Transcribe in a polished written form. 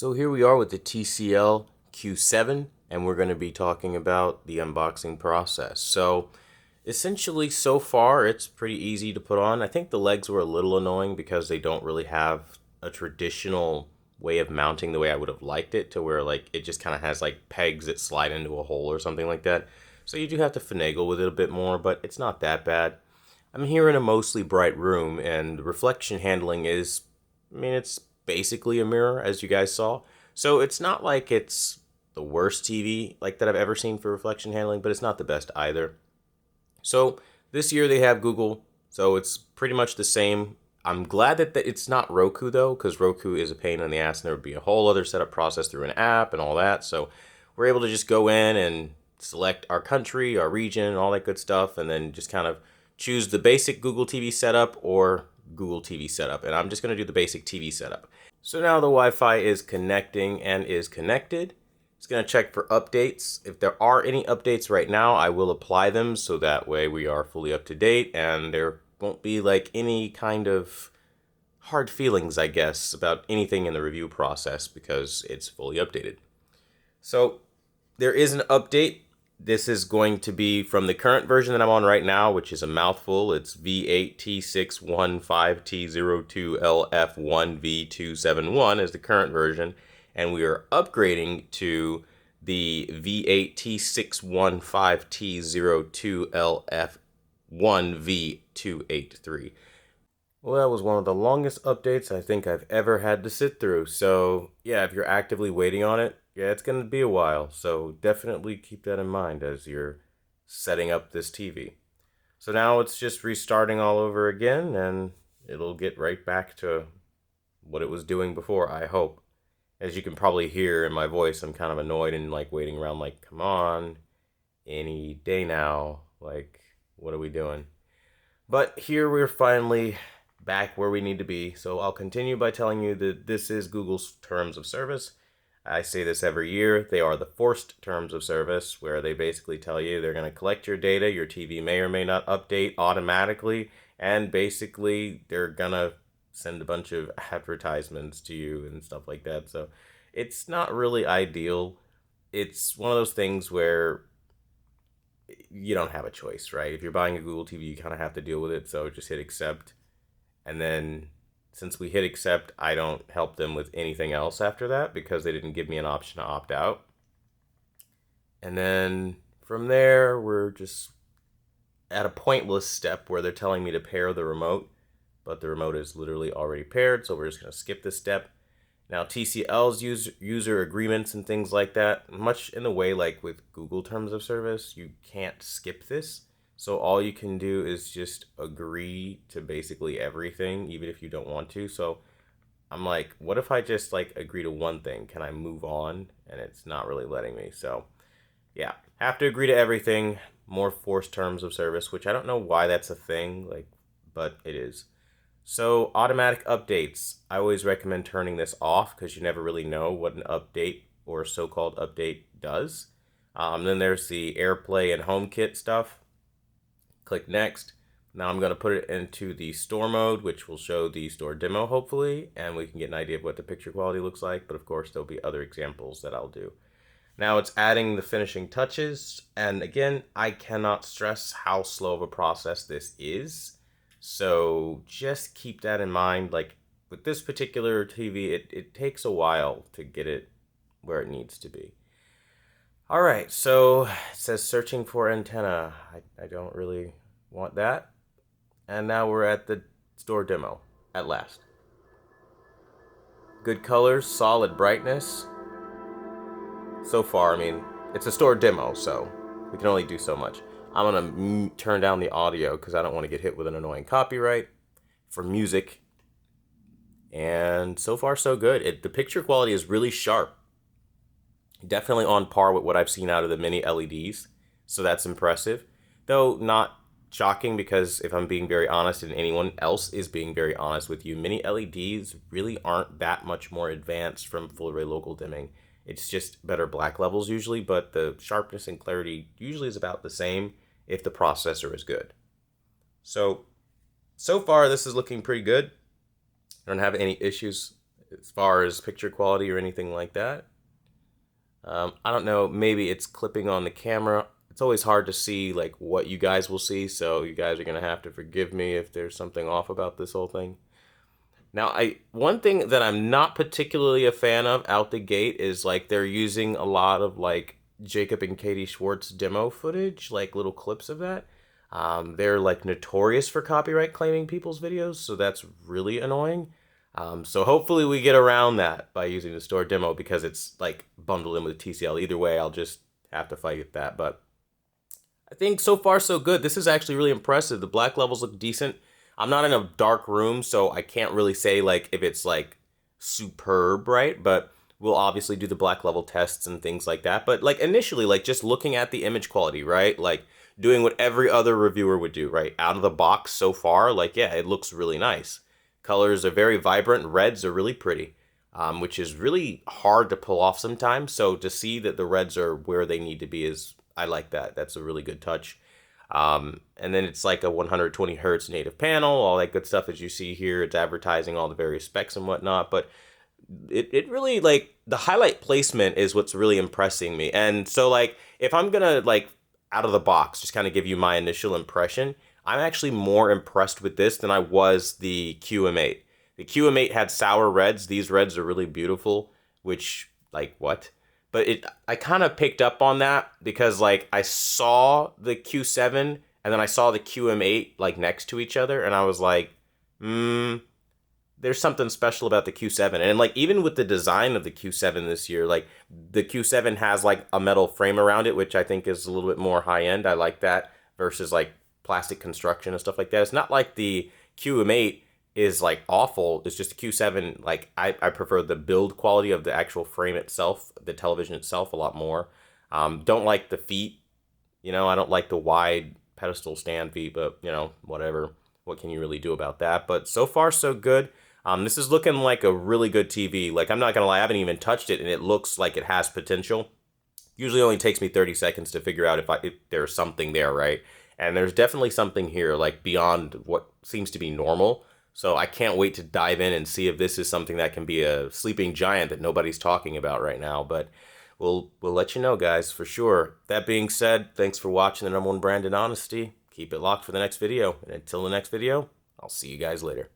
So here we are with the TCL Q7, and we're going to be talking about the unboxing process. So essentially, so far, it's pretty easy to put on. I think the legs were a little annoying because they don't really have a traditional way of mounting the way I would have liked it, to where like it just kind of has like pegs that slide into a hole or something like that. So you do have to finagle with it a bit more, but it's not that bad. I'm here in a mostly bright room, and reflection handling is, it's basically a mirror, as you guys saw. So it's not like it's the worst TV like that I've ever seen for reflection handling, but it's not the best either. So this year they have Google, so it's pretty much the same. I'm glad that it's not Roku though, because Roku is a pain in the ass, and there would be a whole other setup process through an app and all that. So we're able to just go in and select our country, our region, and all that good stuff, and then just kind of choose the basic Google TV setup or Google TV setup. And I'm just going to do the basic TV setup. So now the Wi-Fi is connecting and is connected. It's going to check for updates. If there are any updates right now, I will apply them, so that way we are fully up to date and there won't be like any kind of hard feelings, I guess, about anything in the review process because it's fully updated. So there is an update. This is going to be from the current version that I'm on right now, which is a mouthful. It's V8T615T02LF1V271 is the current version, and we are upgrading to the V8T615T02LF1V283. Well, that was one of the longest updates I think I've ever had to sit through. So yeah, if you're actively waiting on it, yeah, it's going to be a while. So definitely keep that in mind as you're setting up this TV. So now it's just restarting all over again, and it'll get right back to what it was doing before, I hope. As you can probably hear in my voice, I'm kind of annoyed and like waiting around like, come on, any day now. Like, what are we doing? But here we're finally back where we need to be. So I'll continue by telling you that this is Google's terms of service. I say this every year. They are the forced terms of service, where they basically tell you they're going to collect your data, your TV may or may not update automatically, and basically they're going to send a bunch of advertisements to you and stuff like that. So it's not really ideal. It's one of those things where you don't have a choice, right? If you're buying a Google TV, you kind of have to deal with it. So just hit accept. And then since we hit accept, I don't help them with anything else after that because they didn't give me an option to opt out. And then from there, we're just at a pointless step where they're telling me to pair the remote, but the remote is literally already paired, so we're just going to skip this step. Now, TCL's user agreements and things like that, much in the way like with Google terms of service, you can't skip this. So all you can do is just agree to basically everything, even if you don't want to. So I'm like, what if I just like agree to one thing? Can I move on? And it's not really letting me. So yeah, have to agree to everything. More forced terms of service, which I don't know why that's a thing, like, but it is. So automatic updates, I always recommend turning this off because you never really know what an update or so-called update does. Then there's the AirPlay and HomeKit stuff. Click next. Now I'm going to put it into the store mode, which will show the store demo hopefully, and we can get an idea of what the picture quality looks like, but of course there'll be other examples that I'll do. Now it's adding the finishing touches, and again, I cannot stress how slow of a process this is. So just keep that in mind. Like with this particular TV, it takes a while to get it where it needs to be. All right, so it says searching for antenna. I don't really want that. And now we're at the store demo at last. Good colors, solid brightness. So far, it's a store demo, so we can only do so much. I'm going to turn down the audio because I don't want to get hit with an annoying copyright for music. And so far, so good. The picture quality is really sharp. Definitely on par with what I've seen out of the mini LEDs. So that's impressive. Though not shocking, because if I'm being very honest and anyone else is being very honest with you, mini LEDs really aren't that much more advanced from full array local dimming. It's just better black levels usually, but the sharpness and clarity usually is about the same if the processor is good. So far this is looking pretty good. I don't have any issues as far as picture quality or anything like that. I don't know, maybe it's clipping on the camera. It's always hard to see like what you guys will see, so you guys are gonna have to forgive me if there's something off about this whole thing. Now, one thing that I'm not particularly a fan of out the gate is like they're using a lot of like Jacob and Katie Schwartz demo footage, like little clips of that. They're like notorious for copyright claiming people's videos, so that's really annoying. So hopefully we get around that by using the store demo because it's like bundled in with TCL. Either way, I'll just have to fight with that. But I think so far so good. This is actually really impressive. The black levels look decent. I'm not in a dark room, so I can't really say like if it's like superb, right? But we'll obviously do the black level tests and things like that. But like initially, like just looking at the image quality, right? Like doing what every other reviewer would do, right? Out of the box so far, like yeah, it looks really nice. Colors are very vibrant. Reds are really pretty, which is really hard to pull off sometimes. So to see that the reds are where they need to be is, I like that. That's a really good touch. And then it's like a 120 hertz native panel, all that good stuff as you see here. It's advertising all the various specs and whatnot, but it really like the highlight placement is what's really impressing me. And so like if I'm gonna like out of the box just kind of give you my initial impression, I'm actually more impressed with this than I was the QM8. The QM8 had sour reds. These reds are really beautiful, which like what? But I kind of picked up on that because like I saw the Q7 and then I saw the QM8 like next to each other and I was like, there's something special about the Q7. And like even with the design of the Q7 this year, like the Q7 has like a metal frame around it, which I think is a little bit more high end. I like that versus like plastic construction and stuff like that. It's not like the QM8 is like awful. It's just the Q7, like I prefer the build quality of the actual frame itself, the television itself a lot more. Don't like the feet, you know, I don't like the wide pedestal stand feet, but you know, whatever. What can you really do about that? But so far so good. This is looking like a really good TV. Like I'm not gonna lie, I haven't even touched it and it looks like it has potential. Usually only takes me 30 seconds to figure out if there's something there, right? And there's definitely something here, like beyond what seems to be normal. So I can't wait to dive in and see if this is something that can be a sleeping giant that nobody's talking about right now. But we'll let you know, guys, for sure. That being said, thanks for watching the #1 brand in honesty. Keep it locked for the next video. And until the next video, I'll see you guys later.